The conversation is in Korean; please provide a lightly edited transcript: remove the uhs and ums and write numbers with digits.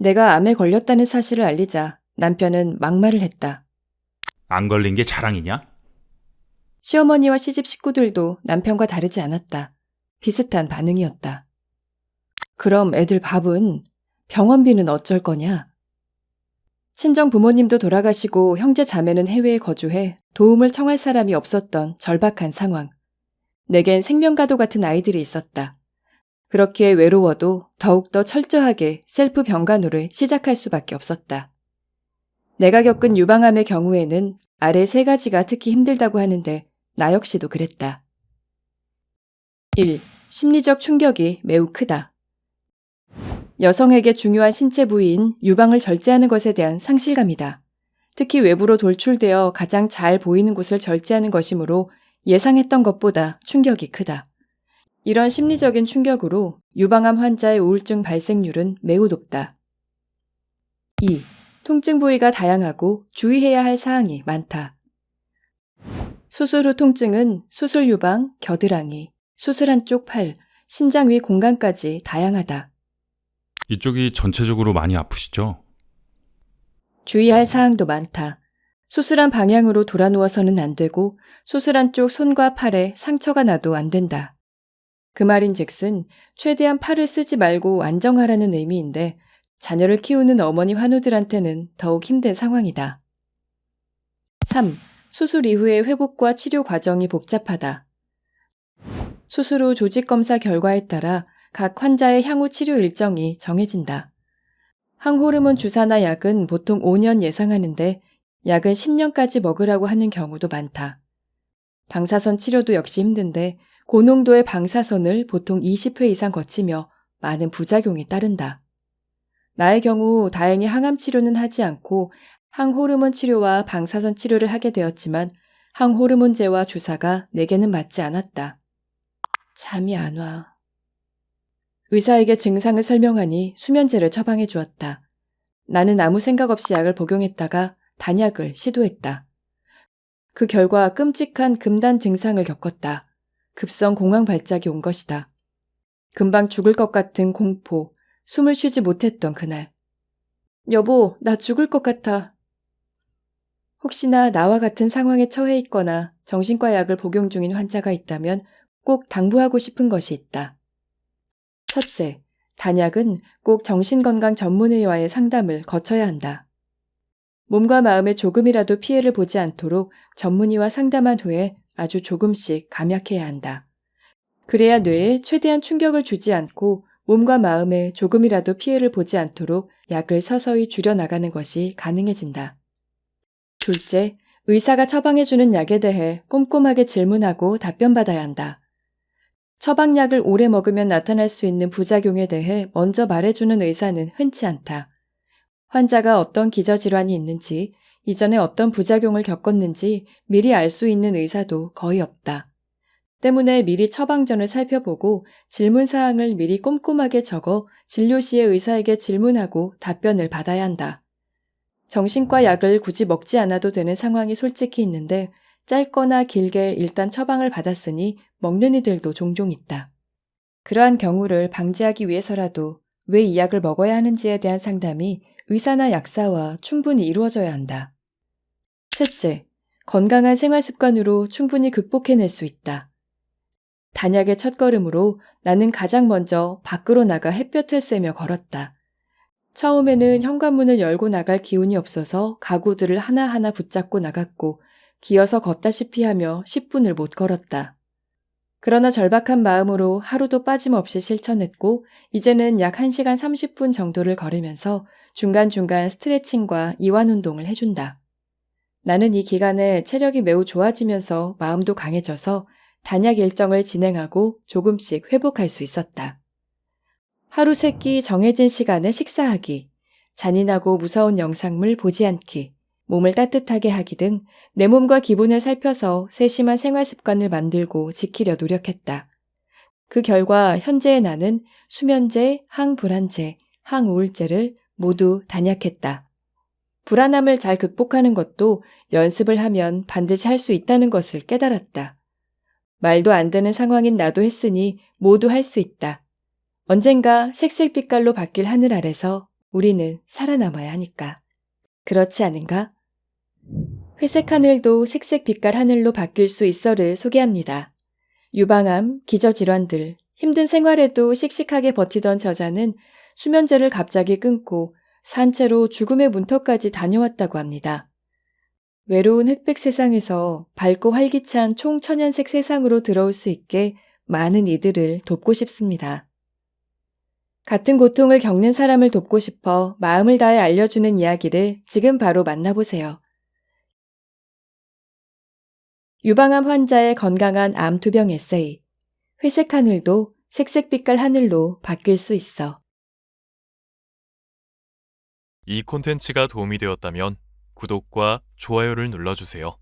내가 암에 걸렸다는 사실을 알리자 남편은 막말을 했다. 안 걸린 게 자랑이냐? 시어머니와 시집 식구들도 남편과 다르지 않았다. 비슷한 반응이었다. 그럼 애들 밥은? 병원비는 어쩔 거냐? 친정 부모님도 돌아가시고 형제 자매는 해외에 거주해 도움을 청할 사람이 없었던 절박한 상황. 내겐 생명과도 같은 아이들이 있었다. 그렇기에 외로워도 더욱더 철저하게 셀프 병간호를 시작할 수밖에 없었다. 내가 겪은 유방암의 경우에는 아래 3가지가 특히 힘들다고 하는데 나 역시도 그랬다. 1. 심리적 충격이 매우 크다. 여성에게 중요한 신체 부위인 유방을 절제하는 것에 대한 상실감이다. 특히 외부로 돌출되어 가장 잘 보이는 곳을 절제하는 것이므로 예상했던 것보다 충격이 크다. 이런 심리적인 충격으로 유방암 환자의 우울증 발생률은 매우 높다. 2. 통증 부위가 다양하고 주의해야 할 사항이 많다. 수술 후 통증은 수술 유방, 겨드랑이, 수술 한쪽 팔, 심장 위 공간까지 다양하다. 이쪽이 전체적으로 많이 아프시죠? 주의할 사항도 많다. 수술한 방향으로 돌아 누워서는 안 되고 수술한 쪽 손과 팔에 상처가 나도 안 된다. 그 말인즉슨 최대한 팔을 쓰지 말고 안정하라는 의미인데 자녀를 키우는 어머니 환우들한테는 더욱 힘든 상황이다. 3. 수술 이후의 회복과 치료 과정이 복잡하다. 수술 후 조직검사 결과에 따라 각 환자의 향후 치료 일정이 정해진다. 항호르몬 주사나 약은 보통 5년 예상하는데 약은 10년까지 먹으라고 하는 경우도 많다. 방사선 치료도 역시 힘든데 고농도의 방사선을 보통 20회 이상 거치며 많은 부작용이 따른다. 나의 경우 다행히 항암 치료는 하지 않고 항호르몬 치료와 방사선 치료를 하게 되었지만 항호르몬제와 주사가 내게는 맞지 않았다. 잠이 안 와. 의사에게 증상을 설명하니 수면제를 처방해 주었다. 나는 아무 생각 없이 약을 복용했다가 단약을 시도했다. 그 결과 끔찍한 금단 증상을 겪었다. 급성 공황 발작이 온 것이다. 금방 죽을 것 같은 공포, 숨을 쉬지 못했던 그날. 여보, 나 죽을 것 같아. 혹시나 나와 같은 상황에 처해 있거나 정신과 약을 복용 중인 환자가 있다면 꼭 당부하고 싶은 것이 있다. 첫째, 단약은 꼭 정신건강 전문의와의 상담을 거쳐야 한다. 몸과 마음에 조금이라도 피해를 보지 않도록 전문의와 상담한 후에 아주 조금씩 감약해야 한다. 그래야 뇌에 최대한 충격을 주지 않고 몸과 마음에 조금이라도 피해를 보지 않도록 약을 서서히 줄여나가는 것이 가능해진다. 둘째, 의사가 처방해주는 약에 대해 꼼꼼하게 질문하고 답변받아야 한다. 처방약을 오래 먹으면 나타날 수 있는 부작용에 대해 먼저 말해주는 의사는 흔치 않다. 환자가 어떤 기저질환이 있는지, 이전에 어떤 부작용을 겪었는지 미리 알 수 있는 의사도 거의 없다. 때문에 미리 처방전을 살펴보고 질문사항을 미리 꼼꼼하게 적어 진료 시에 의사에게 질문하고 답변을 받아야 한다. 정신과 약을 굳이 먹지 않아도 되는 상황이 솔직히 있는데 짧거나 길게 일단 처방을 받았으니 먹는 이들도 종종 있다. 그러한 경우를 방지하기 위해서라도 왜 이 약을 먹어야 하는지에 대한 상담이 의사나 약사와 충분히 이루어져야 한다. 셋째, 건강한 생활 습관으로 충분히 극복해낼 수 있다. 단약의 첫걸음으로 나는 가장 먼저 밖으로 나가 햇볕을 쐬며 걸었다. 처음에는 현관문을 열고 나갈 기운이 없어서 가구들을 하나하나 붙잡고 나갔고 기어서 걷다시피 하며 10분을 못 걸었다. 그러나 절박한 마음으로 하루도 빠짐없이 실천했고 이제는 약 1시간 30분 정도를 걸으면서 중간중간 스트레칭과 이완 운동을 해준다. 나는 이 기간에 체력이 매우 좋아지면서 마음도 강해져서 단약 일정을 진행하고 조금씩 회복할 수 있었다. 하루 3끼 정해진 시간에 식사하기, 잔인하고 무서운 영상물 보지 않기, 몸을 따뜻하게 하기 등 내 몸과 기분을 살펴서 세심한 생활 습관을 만들고 지키려 노력했다. 그 결과 현재의 나는 수면제, 항불안제, 항우울제를 모두 단약했다. 불안함을 잘 극복하는 것도 연습을 하면 반드시 할 수 있다는 것을 깨달았다. 말도 안 되는 상황인 나도 했으니 모두 할 수 있다. 언젠가 색색 빛깔로 바뀔 하늘 아래서 우리는 살아남아야 하니까. 그렇지 않은가? 회색 하늘도 색색 빛깔 하늘로 바뀔 수 있어를 소개합니다. 유방암, 기저질환들, 힘든 생활에도 씩씩하게 버티던 저자는 수면제를 갑자기 끊고 산채로 죽음의 문턱까지 다녀왔다고 합니다. 외로운 흑백 세상에서 밝고 활기찬 총천연색 세상으로 들어올 수 있게 많은 이들을 돕고 싶습니다. 같은 고통을 겪는 사람을 돕고 싶어 마음을 다해 알려주는 이야기를 지금 바로 만나보세요. 유방암 환자의 건강한 암 투병 에세이. 회색 하늘도 색색빛깔 하늘로 바뀔 수 있어. 이 콘텐츠가 도움이 되었다면 구독과 좋아요를 눌러주세요.